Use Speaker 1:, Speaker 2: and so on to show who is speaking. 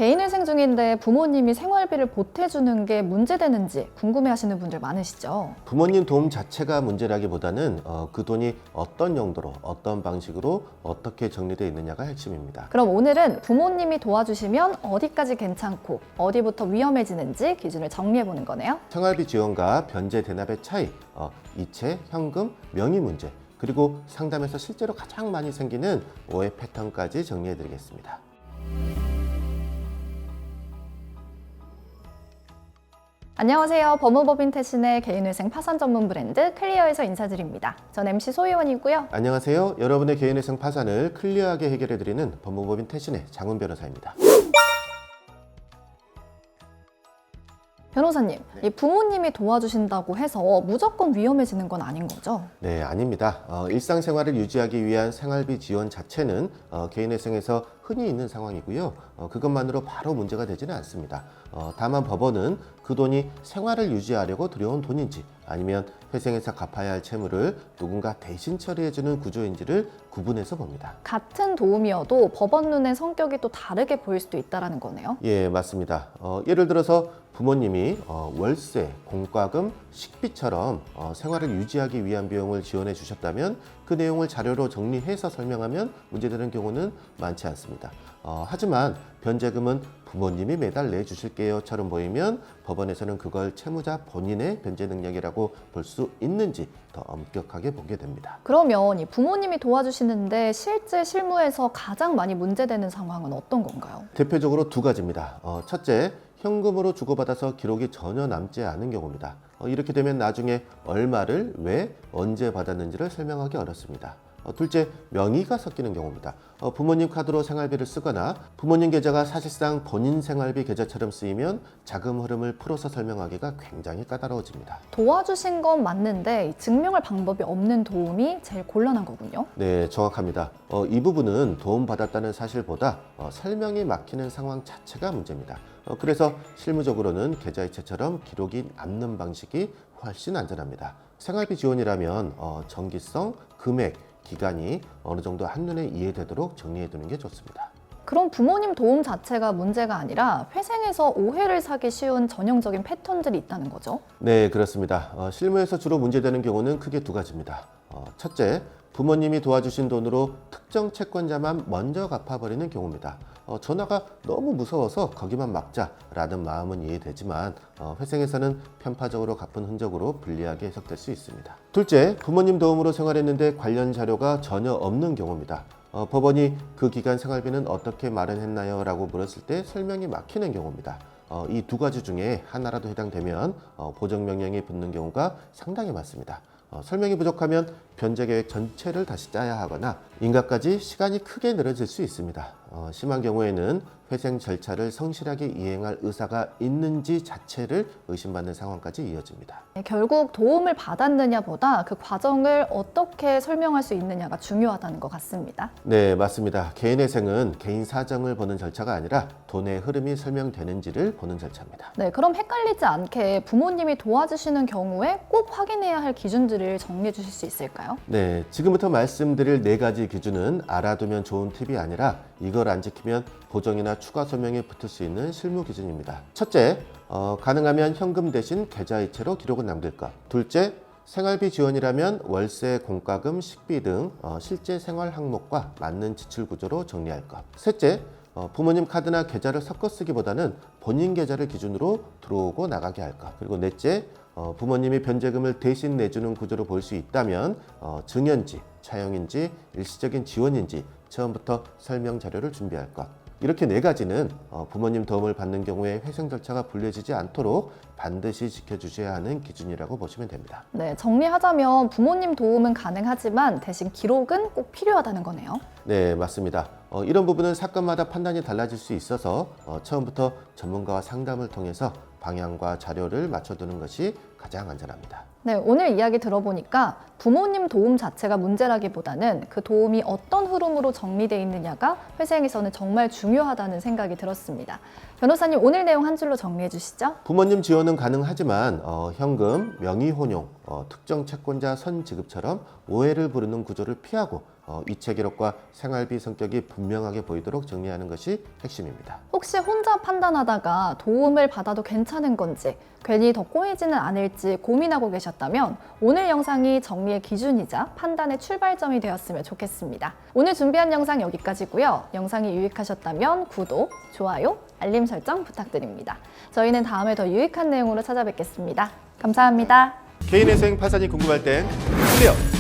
Speaker 1: 개인회생 중인데 부모님이 생활비를 보태주는 게 문제되는지 궁금해하시는 분들 많으시죠?
Speaker 2: 부모님 도움 자체가 문제라기보다는 그 돈이 어떤 용도로, 어떤 방식으로 어떻게 정리되어 있느냐가 핵심입니다.
Speaker 1: 그럼 오늘은 부모님이 도와주시면 어디까지 괜찮고 어디부터 위험해지는지 기준을 정리해보는 거네요.
Speaker 2: 생활비 지원과 변제 대납의 차이, 이체, 현금, 명의 문제, 그리고 상담에서 실제로 가장 많이 생기는 오해 패턴까지 정리해드리겠습니다.
Speaker 1: 안녕하세요. 법무법인 태신의 개인회생 파산 전문 브랜드 클리어에서 인사드립니다. 전 MC 소희원이고요.
Speaker 2: 안녕하세요. 여러분의 개인회생 파산을 클리어하게 해결해드리는 법무법인 태신의 장훈 변호사입니다.
Speaker 1: 변호사님, 이 부모님이 도와주신다고 해서 무조건 위험해지는 건 아닌 거죠?
Speaker 2: 네, 아닙니다. 일상생활을 유지하기 위한 생활비 지원 자체는 개인회생에서 흔히 있는 상황이고요. 그것만으로 바로 문제가 되지는 않습니다. 다만 법원은 그 돈이 생활을 유지하려고 들여온 돈인지 아니면 회생에서 갚아야 할 채무를 누군가 대신 처리해주는 구조인지를 구분해서 봅니다.
Speaker 1: 같은 도움이어도 법원 눈에 성격이 또 다르게 보일 수도 있다는 거네요.
Speaker 2: 예, 맞습니다. 예를 들어서 부모님이 월세, 공과금, 식비처럼 생활을 유지하기 위한 비용을 지원해 주셨다면 그 내용을 자료로 정리해서 설명하면 문제되는 경우는 많지 않습니다. 하지만 변제금은 부모님이 매달 내주실게요처럼 보이면 법원에서는 그걸 채무자 본인의 변제 능력이라고 볼 수 있는지 더 엄격하게 보게 됩니다.
Speaker 1: 그러면 이 부모님이 도와주시는데 실제 실무에서 가장 많이 문제되는 상황은 어떤 건가요?
Speaker 2: 대표적으로 두 가지입니다. 첫째, 현금으로 주고받아서 기록이 전혀 남지 않은 경우입니다. 이렇게 되면 나중에 얼마를 왜, 언제 받았는지를 설명하기 어렵습니다. 둘째, 명의가 섞이는 경우입니다. 부모님 카드로 생활비를 쓰거나 부모님 계좌가 사실상 본인 생활비 계좌처럼 쓰이면 자금 흐름을 풀어서 설명하기가 굉장히 까다로워집니다.
Speaker 1: 도와주신 건 맞는데 증명할 방법이 없는 도움이 제일 곤란한 거군요.
Speaker 2: 네, 정확합니다. 이 부분은 도움받았다는 사실보다 설명이 막히는 상황 자체가 문제입니다. 그래서 실무적으로는 계좌이체처럼 기록이 남는 방식이 훨씬 안전합니다. 생활비 지원이라면 정기성, 금액, 기간이 어느 정도 한눈에 이해되도록 정리해 두는 게 좋습니다.
Speaker 1: 그럼 부모님 도움 자체가 문제가 아니라 회생에서 오해를 사기 쉬운 전형적인 패턴들이 있다는 거죠?
Speaker 2: 네, 그렇습니다. 실무에서 주로 문제되는 경우는 크게 두 가지입니다. 첫째, 부모님이 도와주신 돈으로 특정 채권자만 먼저 갚아버리는 경우입니다. 전화가 너무 무서워서 거기만 막자라는 마음은 이해되지만 회생에서는 편파적으로 갚은 흔적으로 불리하게 해석될 수 있습니다. 둘째, 부모님 도움으로 생활했는데 관련 자료가 전혀 없는 경우입니다. 법원이 그 기간 생활비는 어떻게 마련했나요? 라고 물었을 때 설명이 막히는 경우입니다. 이 두 가지 중에 하나라도 해당되면 보정명령이 붙는 경우가 상당히 많습니다. 설명이 부족하면 변제계획 전체를 다시 짜야 하거나 인가까지 시간이 크게 늘어질 수 있습니다. 심한 경우에는 회생 절차를 성실하게 이행할 의사가 있는지 자체를 의심받는 상황까지 이어집니다.
Speaker 1: 결국 도움을 받았느냐보다 그 과정을 어떻게 설명할 수 있느냐가 중요하다는 것 같습니다.
Speaker 2: 네, 맞습니다. 개인회생은 개인 사정을 보는 절차가 아니라 돈의 흐름이 설명되는지를 보는 절차입니다.
Speaker 1: 네, 그럼 헷갈리지 않게 부모님이 도와주시는 경우에 꼭 확인해야 할 기준들을 정리해 주실 수 있을까요?
Speaker 2: 네, 지금부터 말씀드릴 네 가지 기준은 알아두면 좋은 팁이 아니라 이걸 안 지키면 보정이나 추가 설명이 붙을 수 있는 실무 기준입니다. 첫째, 가능하면 현금 대신 계좌이체로 기록은 남길 것. 둘째, 생활비 지원이라면 월세, 공과금, 식비 등 실제 생활 항목과 맞는 지출 구조로 정리할 것. 셋째, 부모님 카드나 계좌를 섞어 쓰기보다는 본인 계좌를 기준으로 들어오고 나가게 할 것. 그리고 넷째, 부모님이 변제금을 대신 내주는 구조로 볼 수 있다면 증여인지, 차용인지, 일시적인 지원인지 처음부터 설명 자료를 준비할 것. 이렇게 네 가지는 부모님 도움을 받는 경우에 회생 절차가 불리해지지 않도록 반드시 지켜주셔야 하는 기준이라고 보시면 됩니다.
Speaker 1: 네, 정리하자면 부모님 도움은 가능하지만 대신 기록은 꼭 필요하다는 거네요.
Speaker 2: 네, 맞습니다. 이런 부분은 사건마다 판단이 달라질 수 있어서 처음부터 전문가와 상담을 통해서 방향과 자료를 맞춰두는 것이 가장 안전합니다.
Speaker 1: 네, 오늘 이야기 들어보니까 부모님 도움 자체가 문제라기보다는 그 도움이 어떤 흐름으로 정리되어 있느냐가 회생에서는 정말 중요하다는 생각이 들었습니다. 변호사님, 오늘 내용 한 줄로 정리해 주시죠.
Speaker 2: 부모님 지원은 가능하지만 현금, 명의 혼용, 특정 채권자 선지급처럼 오해를 부르는 구조를 피하고 이체 기록과 생활비 성격이 분명하게 보이도록 정리하는 것이 핵심입니다.
Speaker 1: 혹시 혼자 판단하다가 도움을 받아도 괜찮은 건지, 괜히 더 꼬이지는 않을지 고민하고 계셨다면 오늘 영상이 정리의 기준이자 판단의 출발점이 되었으면 좋겠습니다. 오늘 준비한 영상 여기까지고요. 영상이 유익하셨다면 구독, 좋아요, 알림 설정 부탁드립니다. 저희는 다음에 더 유익한 내용으로 찾아뵙겠습니다. 감사합니다.
Speaker 2: 개인회생 파산이 궁금할 땐 클리어!